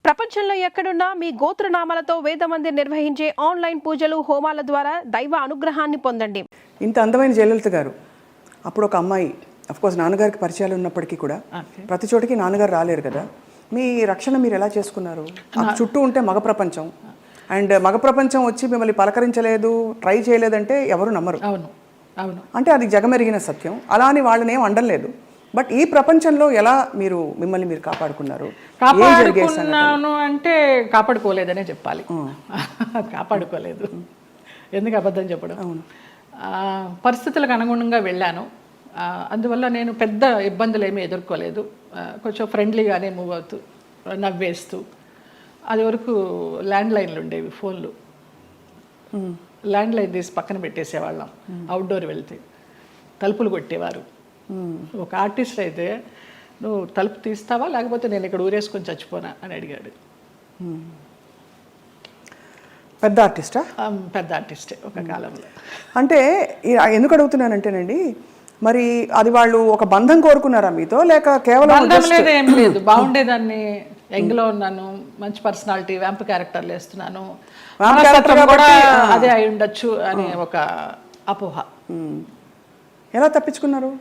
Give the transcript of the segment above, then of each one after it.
ప్రపంచంలో ఎక్కడున్నా మీ గోత్రనామాలతో వేదమందిర్ నిర్వహించే ఆన్లైన్ పూజలు హోమాల ద్వారా దైవ అనుగ్రహాన్ని పొందండి. ఇంత అందమైన జయలలిత గారు అప్పుడు ఒక అమ్మాయి కోర్స్ నాన్నగారికి పరిచయాలు ఉన్నప్పటికీ కూడా ప్రతి చోటికి నాన్నగారు రాలేరు కదా, మీ రక్షణ మీరు ఎలా చేసుకున్నారు? చుట్టూ ఉంటే మగ ప్రపంచం అండ్ మగ ప్రపంచం వచ్చి మిమ్మల్ని పలకరించలేదు, ట్రై చేయలేదంటే ఎవరు నమ్మరు. అవును అవును అంటే అది జగమెరిగిన సత్యం. అలా అని వాళ్ళని ఏం అండలేదు. బట్ ఈ ప్రపంచంలో ఎలా మీరు మిమ్మల్ని మీరు కాపాడుకున్నారు? కాపాడుకున్నాను అంటే కాపాడుకోలేదనే చెప్పాలి. కాపాడుకోలేదు, ఎందుకు అబద్ధం చెప్పడం. పరిస్థితులకు అనుగుణంగా వెళ్ళాను. అందువల్ల నేను పెద్ద ఇబ్బందులు ఏమీ ఎదుర్కోలేదు. కొంచెం ఫ్రెండ్లీగానే మూవ్ అవుతూ నవ్వేస్తూ. అది వరకు ల్యాండ్ లైన్లు ఉండేవి, ఫోన్లు. ల్యాండ్ లైన్ తీసి పక్కన పెట్టేసేవాళ్ళం. అవుట్డోర్ వెళ్తే తలుపులు కొట్టేవారు. ఒక ఆర్టిస్ట్ అయితే నువ్వు తలుపు తీస్తావా లేకపోతే నేను ఇక్కడ ఊరేసుకొని చచ్చిపోనా అని అడిగాడు. పెద్ద ఆర్టిస్టా? పెద్ద ఆర్టిస్టే ఒక కాలంలో. అంటే ఎందుకు అడుగుతున్నానంటేనండి, మరి అది వాళ్ళు ఒక బంధం కోరుకున్నారా మీతో, లేక కేవలం బంధం లేదు, ఏం లేదు. బాగుండేదాన్ని, యంగ్లో ఉన్నాను, మంచి పర్సనాలిటీ, వ్యాంప్ క్యారెక్టర్లు వేస్తున్నాను, కూడా అదే అయి ఉండొచ్చు అనే ఒక అపోహ. ఎలా తప్పించుకున్నారు?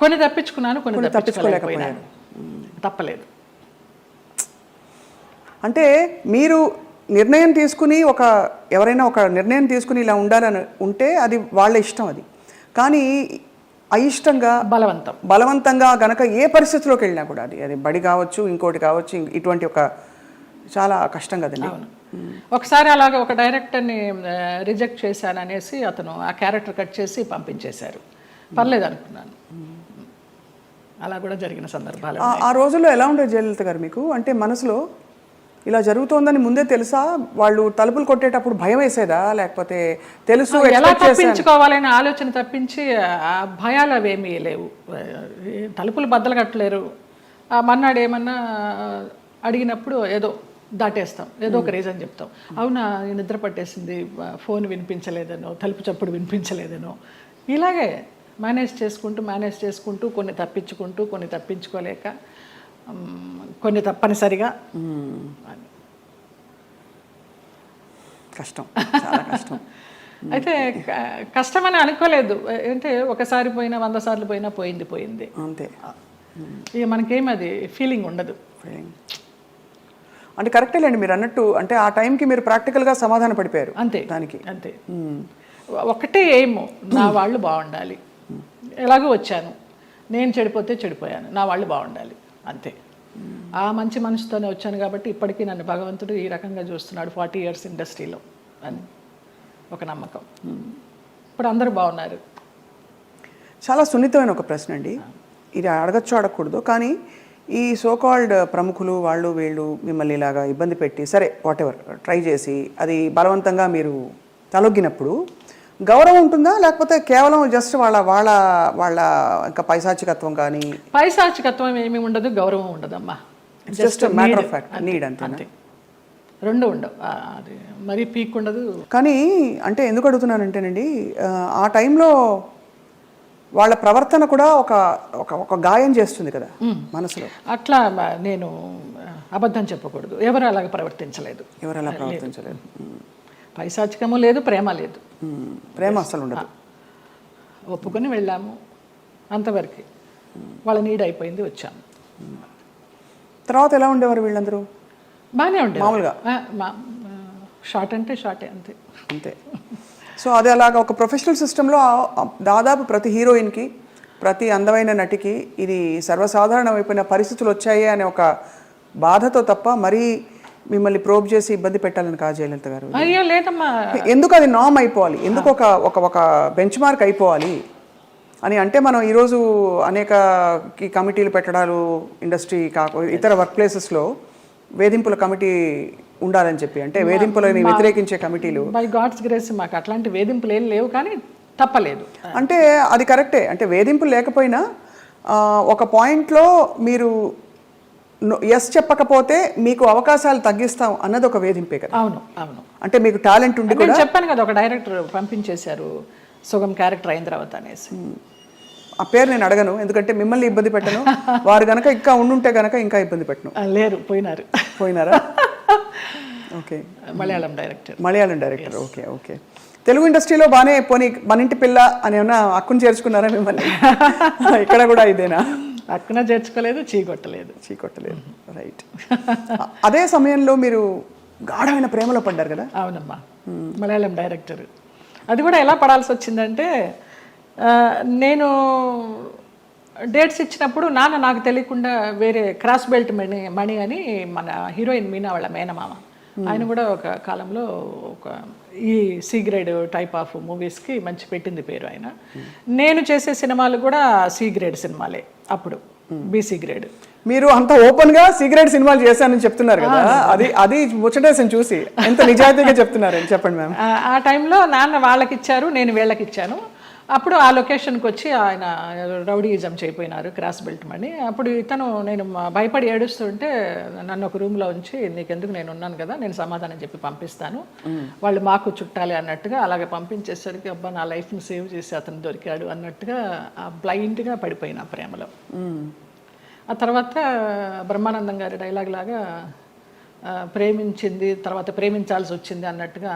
కొన్ని తప్పించుకున్నాను, కొన్ని తప్పించుకోలేకపోయాను. తప్పలేదు. అంటే మీరు నిర్ణయం తీసుకుని ఎవరైనా ఒక నిర్ణయం తీసుకుని ఇలా ఉండాలని ఉంటే అది వాళ్ళ ఇష్టం. అది కానీ అయిష్టంగా బలవంతంగా గనక ఏ పరిస్థితిలోకి వెళ్ళినా కూడా అది బడి కావచ్చు, ఇంకోటి కావచ్చు, ఇటువంటి ఒక చాలా కష్టం కదండి. ఒకసారి అలాగే ఒక డైరెక్టర్ని రిజెక్ట్ చేశాను అనేసి అతను ఆ క్యారెక్టర్ కట్ చేసి పంపించేశారు. పర్లేదు అనుకున్నాను. అలా కూడా జరిగిన సందర్భాలు. ఆ రోజుల్లో ఎలా ఉండేది జయలలిత గారు మీకు? అంటే మనసులో ఇలా జరుగుతోందని ముందే తెలుసా? వాళ్ళు తలుపులు కొట్టేటప్పుడు భయం వేసేదా, లేకపోతే తెలుసు ఎలా తప్పించుకోవాలనే ఆలోచన తప్పించి ఆ భయాలు అవేమీ లేవు. తలుపులు బద్దలు కట్టలేరు. మన్నాడు ఏమన్నా అడిగినప్పుడు ఏదో దాటేస్తాం, ఏదో ఒక రీజన్ చెప్తాం. అవునా నిద్ర పట్టేసింది, ఫోన్ వినిపించలేదనో, తలుపు చప్పుడు వినిపించలేదనో, ఇలాగే మేనేజ్ చేసుకుంటూ కొన్ని తప్పించుకుంటూ, కొన్ని తప్పించుకోలేక, కొన్ని తప్పనిసరిగా. కష్టం, చాలా కష్టం. అయితే కష్టమని అనుకోలేదు. అంటే ఒకసారి పోయినా 100 సార్లు పోయినా పోయింది అంతే. ఇక మనకేం అది ఫీలింగ్ ఉండదు. అంటే కరెక్టేలేండి మీరు అన్నట్టు. అంటే ఆ టైంకి మీరు ప్రాక్టికల్గా సమాధాన పడిపోయారు అంతే. దానికి అంతే. ఒకటే ఏమో, నా వాళ్ళు బాగుండాలి. ఎలాగో వచ్చాను, నేను చెడిపోతే చెడిపోయాను, నా వాళ్ళు బాగుండాలి, అంతే. ఆ మంచి మనసుతోనే వచ్చాను కాబట్టి ఇప్పటికీ నన్ను భగవంతుడు ఈ రకంగా చూస్తున్నాడు 40 years ఇండస్ట్రీలో అని ఒక నమ్మకం. ఇప్పుడు అందరూ బాగున్నారు. చాలా సున్నితమైన ఒక ప్రశ్న అండి, ఇది అడగచ్చు అడగకూడదు, కానీ ఈ సోకాల్డ్ ప్రముఖులు వాళ్ళు వీళ్ళు మిమ్మల్ని ఇలాగా ఇబ్బంది పెట్టి, సరే వాటెవర్ ట్రై చేసి అది బలవంతంగా మీరు తలొగ్గినప్పుడు గౌరవం ఉంటుందా, లేకపోతే కేవలం జస్ట్ వాళ్ళ వాళ్ళ వాళ్ళ ఇంకా పైశాచికత్వం? కానీ పైశాచికత్వం ఏమీ ఉండదు, గౌరవం ఉండదమ్మా. Just matter of fact, need అంతే. రెండు ఉండవు, అది మరీ పీక్ ఉండదు. కానీ అంటే ఎందుకు అడుగుతున్నానంటేనండి, ఆ టైంలో వాళ్ళ ప్రవర్తన కూడా ఒక గాయం చేస్తుంది కదా మనసులో. అట్లా నేను అబద్ధం చెప్పకూడదు, ఎవరు అలాగ ప్రవర్తించలేదు. పైశాచికము లేదు, ప్రేమ లేదు. ప్రేమ అసలు ఉండదు. ఒప్పుకొని వెళ్ళాము, అంతవరకు. వాళ్ళ నీడ్ అయిపోయింది, వచ్చాము. తర్వాత ఎలా ఉండేవారు వీళ్ళందరూ? బాగానే ఉండేది మామూలుగా. షార్ట్ అంటే షార్టే, అంతే. సో అది అలాగా ఒక ప్రొఫెషనల్ సిస్టంలో దాదాపు ప్రతి హీరోయిన్కి, ప్రతి అందమైన నటికి ఇది సర్వసాధారణమైపోయిన పరిస్థితులు వచ్చాయి అనే ఒక బాధతో తప్ప మరీ మిమ్మల్ని ప్రోబ్ చేసి ఇబ్బంది పెట్టాలని కాదు జయలలిత గారు. అయ్యో లేదమ్మా. ఎందుకు అది నామ్ అయిపోవాలి, ఎందుకు ఒక బెంచ్ మార్క్ అయిపోవాలి అని అంటే, మనం ఈరోజు అనేక కమిటీలు పెట్టడాలు, ఇండస్ట్రీ ఇతర వర్క్ ప్లేసెస్లో వేధింపుల కమిటీ ఉండాలని చెప్పి, అంటే వేధింపులని వ్యతిరేకించే కమిటీలు. బై గాడ్స్ గ్రేస్ మాకు అట్లాంటి వేధింపులు ఏం లేవు, కానీ తప్పలేదు. అంటే అది కరెక్టే. అంటే వేధింపులు లేకపోయినా ఒక పాయింట్లో మీరు ఎస్ చెప్పకపోతే మీకు అవకాశాలు తగ్గిస్తాం అన్నది ఒక వేధింపే కదా. అవును అవును. అంటే మీకు టాలెంట్ ఉండి కూడా చెప్పాను కదా, ఒక డైరెక్టర్ పంపించేశారు సుగం క్యారెక్టర్ అయిన తర్వాత అనేసి. ఆ పేరు నేను అడగను, ఎందుకంటే మిమ్మల్ని ఇబ్బంది పెట్టను. వారు గనక ఇంకా ఉండుంటే గనక ఇంకా ఇబ్బంది పెట్టను. లేరు, పోయినారా? Okay, Malayalam director. Malayalam director. Okay okay. తెలుగు ఇండస్ట్రీలో బాగానే పోనీ మన ఇంటి పిల్ల అని ఏమన్నా అక్కును చేర్చుకున్నారా మిమ్మల్ని? ఇక్కడ కూడా ఇదేనా? అక్కున చేర్చుకోలేదు, చీకొట్టలేదు. రైట్. అదే సమయంలో మీరు గాఢమైన ప్రేమలో పడ్డారు కదా? అవునమ్మా, మలయాళం డైరెక్టర్. అది కూడా ఎలా పడాల్సి వచ్చిందంటే, నేను డేట్స్ ఇచ్చినప్పుడు నాన్న నాకు తెలియకుండా వేరే క్రాస్ బెల్ట్ మణి అని మన హీరోయిన్ మీనా వాళ్ళ మేనమామ, ఆయన కూడా ఒక కాలంలో ఒక ఈ సి గ్రేడ్ టైప్ ఆఫ్ మూవీస్కి మంచి పెట్టింది పేరు ఆయన. నేను చేసే సినిమాలు కూడా సి గ్రేడ్ సినిమాలే అప్పుడు, బీసీ గ్రేడ్. మీరు అంత ఓపెన్ గా సిగరెట్ సినిమాలు చేశానని చెప్తున్నారు కదా, అది ముచ్చటేసని చూసి ఎంత నిజాయితీగా చెప్తున్నారని చెప్పండి మ్యామ్. ఆ టైంలో నాన్న వాళ్ళకి ఇచ్చారు, నేను వీళ్ళకి ఇచ్చాను. అప్పుడు ఆ లొకేషన్కి వచ్చి ఆయన రౌడీయిజం చేయపోయినారు, క్రాస్ బెల్ట్ మని. అప్పుడు ఇతను, నేను భయపడి ఏడుస్తుంటే నన్ను ఒక రూమ్లో ఉంచి, నీకెందుకు, నేను ఉన్నాను కదా, నేను సమాధానం చెప్పి పంపిస్తాను, వాళ్ళు మాకు చుట్టాలి అన్నట్టుగా అలాగే పంపించేసరికి, అబ్బా నా లైఫ్ని సేవ్ చేసి అతను దొరికాడు అన్నట్టుగా బ్లైండ్గా పడిపోయిన ప్రేమలో. ఆ తర్వాత బ్రహ్మానందం గారి డైలాగ్ లాగా ప్రేమించింది తర్వాత ప్రేమించాల్సి వచ్చింది అన్నట్టుగా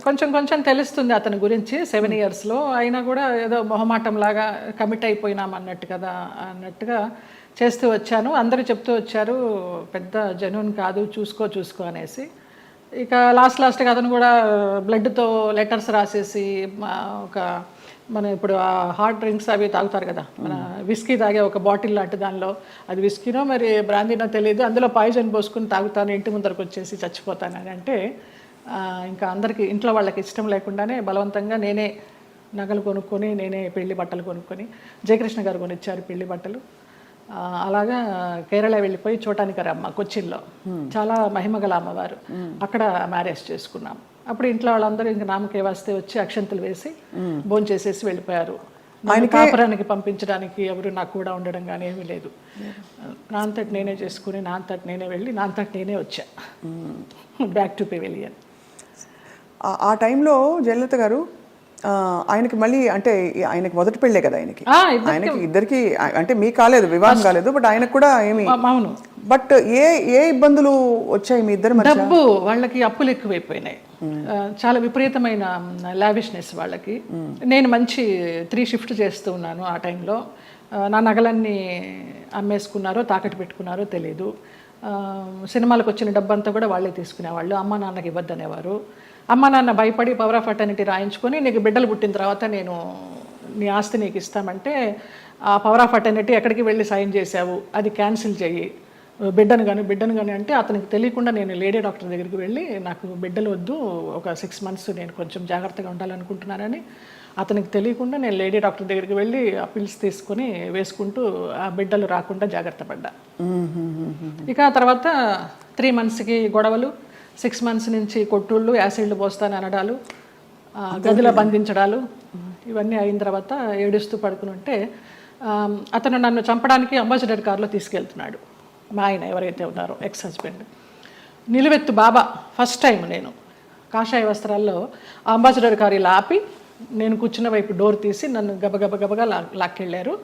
కొంచెం కొంచెం తెలుస్తుంది అతని గురించి 7 yearsలో. అయినా కూడా ఏదో మొహమాటంలాగా కమిట్ అయిపోయినాం అన్నట్టుగా చేస్తూ వచ్చాను. అందరూ చెప్తూ వచ్చారు, పెద్ద జెన్యూన్ కాదు, చూసుకో అనేసి. ఇక లాస్ట్గా అతను కూడా బ్లడ్తో లెటర్స్ రాసేసి, ఒక మన ఇప్పుడు ఆ హార్డ్ డ్రింక్స్ అవి తాగుతారు కదా, మన విస్కీ తాగే ఒక బాటిల్ లాంటి దానిలో, అది విస్కీనో మరి బ్రాందీనో తెలియదు, అందులో పాయిజన్ పోసుకుని తాగుతాను, ఇంటి ముందరకు వచ్చేసి చచ్చిపోతానని అంటే, ఇంకా అందరికీ ఇంట్లో వాళ్ళకి ఇష్టం లేకుండానే బలవంతంగా నేనే నగలు కొనుక్కొని, నేనే పెళ్లి బట్టలు కొనుక్కొని, జయకృష్ణ గారు కొనిచ్చారు పెళ్లి బట్టలు. అలాగా కేరళ వెళ్ళిపోయి చోటానికరమ్మ కొచ్చిన్లో, చాలా మహిమగల అమ్మవారు, అక్కడ మ్యారేజ్ చేసుకున్నాం. అప్పుడు ఇంట్లో వాళ్ళందరూ ఇంకా నామకే వస్తే వచ్చి అక్షంతలు వేసి భోంచేసేసి వెళ్ళిపోయారు. కాపురానికి పంపించడానికి ఎవరు నాకు కూడా ఉండడం కానీ ఏమీ లేదు. నా అంతటి నేనే చేసుకుని, నా అంతటి నేనే వెళ్ళి, నా అంతటి నేనే వచ్చా బ్యాక్ టు పెవిలియన్. ఆ టైంలో జయలలిత గారు ఆయనకి మళ్ళీ, అంటే ఆయనకి మొదటి పెళ్ళే కదా, ఆయనకి ఇద్దరికి, అంటే మీకు కాలేదు, వివాహం కాలేదు, బట్ ఆయనకు కూడా ఏమి. అవును. బట్ ఏ ఇబ్బందులు వచ్చాయి మీ ఇద్దరు మధ్య? డబ్బు, వాళ్ళకి అప్పులు ఎక్కువైపోయినాయి, చాలా విపరీతమైన లావిష్నెస్ వాళ్ళకి. నేను మంచి 3 shift చేస్తూ ఉన్నాను ఆ టైంలో. నా నగలన్నీ అమ్మేసుకున్నారో తాకట్టు పెట్టుకున్నారో తెలీదు. సినిమాలకు వచ్చిన డబ్బంతా కూడా వాళ్ళే తీసుకునేవాళ్ళు, అమ్మ నాన్నకి ఇవ్వద్దనేవారు. అమ్మ నాన్న భయపడి పవర్ ఆఫ్ అటర్నిటీ రాయించుకొని, నీకు బిడ్డలు పుట్టిన తర్వాత నేను నీ ఆస్తి నీకు ఇస్తామంటే, ఆ పవర్ ఆఫ్ అటర్నిటీ ఎక్కడికి వెళ్ళి సైన్ చేశావు, అది క్యాన్సిల్ చెయ్యి, బిడ్డను కానీ అంటే, అతనికి తెలియకుండా నేను లేడీ డాక్టర్ దగ్గరికి వెళ్ళి, నాకు బిడ్డలు వద్దు, ఒక 6 months నేను కొంచెం జాగ్రత్తగా ఉండాలనుకుంటున్నానని, అతనికి తెలియకుండా నేను లేడీ డాక్టర్ దగ్గరికి వెళ్ళి ఆ పిల్స్ తీసుకొని వేసుకుంటూ ఆ బిడ్డలు రాకుండా జాగ్రత్త పడ్డా. ఇక తర్వాత 3 monthsకి గొడవలు, 6 months నుంచి కొట్టుళ్ళు, యాసిడ్లు పోస్తాను అనడాలు, గదిలో బంధించడాలు, ఇవన్నీ అయిన తర్వాత ఏడుస్తూ పడుకుని ఉంటే, అతను నన్ను చంపడానికి అంబాసిడర్ కార్లో తీసుకెళ్తున్నాడు. మా ఆయన ఎవరైతే ఉన్నారో ఎక్స్ హస్బెండ్, నిలువెత్తు బాబా. ఫస్ట్ టైం నేను కాషాయ వస్త్రాల్లో అంబాసిడర్ కారు ఇలా ఆపి, నేను కూర్చున్న వైపు డోర్ తీసి నన్ను గబగబగా లాక్కెళ్ళారు.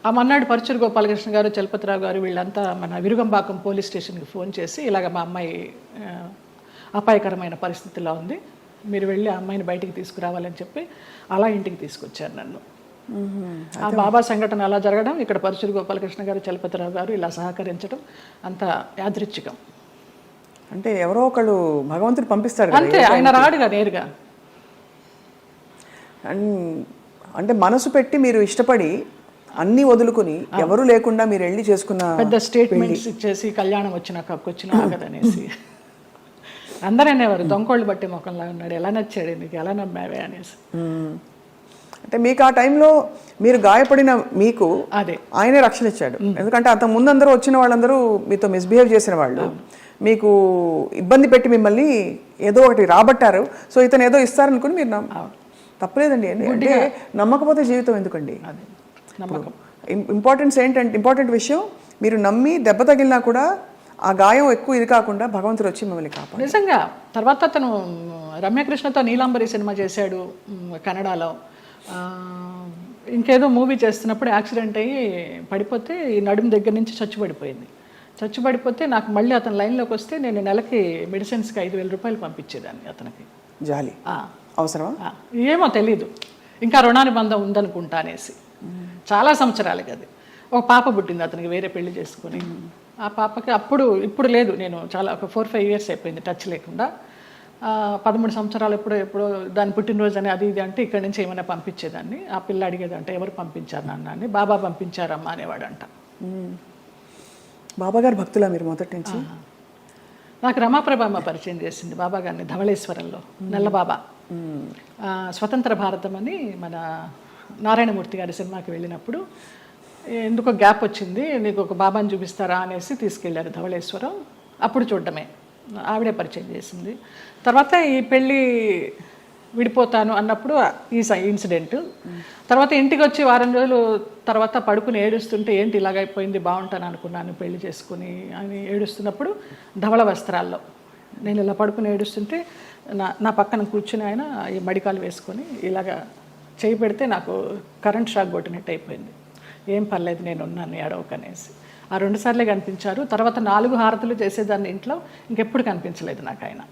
ఆ మన్నాడు పరుచూరు గోపాలకృష్ణ గారు, చలపతిరావు గారు వీళ్ళంతా మన విరుగంబాకం పోలీస్ స్టేషన్కి ఫోన్ చేసి, ఇలాగ మా అమ్మాయి అపాయకరమైన పరిస్థితిలో ఉంది, మీరు వెళ్ళి ఆ అమ్మాయిని బయటికి తీసుకురావాలని చెప్పి అలా ఇంటికి తీసుకొచ్చారు నన్ను. ఆ బాబా సంఘటన అలా జరగడం, ఇక్కడ పరుచూరు గోపాలకృష్ణ గారు, చలపతిరావు గారు ఇలా సహకరించడం అంత యాదృచ్ఛికం. అంటే ఎవరో ఒకళ్ళు భగవంతుడు పంపిస్తాడు అంతే, ఆయన రాడుగా నేరుగా. అంటే మనసు పెట్టి మీరు ఇష్టపడి అన్ని వదులుకుని ఎవరు లేకుండా మీరు వెళ్ళి చేసుకున్న పెద్ద స్టేట్మెంట్స్ ఇచ్చేసి, కళ్యాణం వచ్చినాక ఆగదనేసి అందరూ అనేవారు, దొంగోళ్ళు బట్టి ముఖంలా ఉన్నాడు, ఎలా నచ్చాడు నీకు, ఎలా నమ్మావే అనేసి. అంటే మీకు ఆ టైంలో మీరు గాయపడిన మీకు అదే ఆయనే రక్షణ ఇచ్చాడు. ఎందుకంటే అంత ముందందరూ వచ్చిన వాళ్ళందరూ మీతో మిస్బిహేవ్ చేసిన వాళ్ళు, మీకు ఇబ్బంది పెట్టి మిమ్మల్ని ఏదో ఒకటి రాబట్టారు. సో ఇతను ఏదో ఇస్తారనుకుని మీరు తప్పలేదండి. అంటే నమ్మకపోతే జీవితం ఎందుకండి? ఇంపార్టెంట్ విషయం, మీరు నమ్మి దెబ్బ తగిలినా కూడా ఆ గాయం ఎక్కువ ఇది కాకుండా భగవంతుడు వచ్చి మిమ్మల్ని కాపాడు. నిజంగా తర్వాత అతను రమ్యకృష్ణతో నీలాంబరి సినిమా చేశాడు కన్నడలో. ఇంకేదో మూవీ చేస్తున్నప్పుడు యాక్సిడెంట్ అయ్యి పడిపోతే ఈ నడుము దగ్గర నుంచి చచ్చి పడిపోయింది. చచ్చుబడిపోతే నాకు మళ్ళీ అతను లైన్లోకి వస్తే నేను నెలకి మెడిసిన్స్కి 5,000 రూపాయలు పంపించేదాన్ని అతనికి. జాలి. ఆ, అవసరమా? ఆ, ఏమో తెలీదు, ఇంకా రుణానుబంధం ఉందనుకుంటా అనేసి. చాలా సంవత్సరాలకి అది. ఒక పాప పుట్టింది అతనికి, వేరే పెళ్లి చేసుకుని. ఆ పాపకి ఇప్పుడు లేదు, నేను చాలా ఒక 4-5 ఇయర్స్ అయిపోయింది టచ్ లేకుండా. 13 సంవత్సరాలు ఎప్పుడో దాని పుట్టినరోజు అని అది ఇది అంటే ఇక్కడి నుంచి ఏమైనా పంపించేదాన్ని. ఆ పిల్ల అడిగేదంట, ఎవరు పంపించారు నాన్న అని. బాబా పంపించారమ్మా అనేవాడంట. బాబా గారు భక్తులా మీరు మొదటి నుంచి? నాకు రమాప్రభమ్మ పరిచయం చేసింది బాబా గారిని ధవళేశ్వరంలో, నల్లబాబా. స్వతంత్ర భారతం అని మన నారాయణమూర్తి గారి సినిమాకి వెళ్ళినప్పుడు ఎందుకో గ్యాప్ వచ్చింది, నీకు ఒక బాబాని చూపిస్తారా అనేసి తీసుకెళ్ళారు ధవళేశ్వరం. అప్పుడు చూడడమే, ఆవిడే పరిచయం చేసింది. తర్వాత ఈ పెళ్ళి విడిపోతాను అన్నప్పుడు ఈ ఇన్సిడెంట్. తర్వాత ఇంటికి వచ్చి వారం రోజులు తర్వాత పడుకుని ఏడుస్తుంటే, ఏంటి ఇలాగైపోయింది, బాగుంటాను అనుకున్నాను పెళ్లి చేసుకుని అని ఏడుస్తున్నప్పుడు ధవళ వస్త్రాల్లో నేను ఇలా పడుకుని ఏడుస్తుంటే నా పక్కన కూర్చుని ఆయన ఈ మడికాలు వేసుకొని ఇలాగా చేయి పెడితే నాకు కరెంట్ షాక్ కొట్టినట్టు అయిపోయింది. ఏం పర్లేదు, నేను ఉన్నాను, ఏడవకనేసి. ఆ 2 సార్లే కనిపించారు. తర్వాత 4 హారతులు చేసేదాన్ని ఇంట్లో, ఇంకెప్పుడు కనిపించలేదు నాకు ఆయన.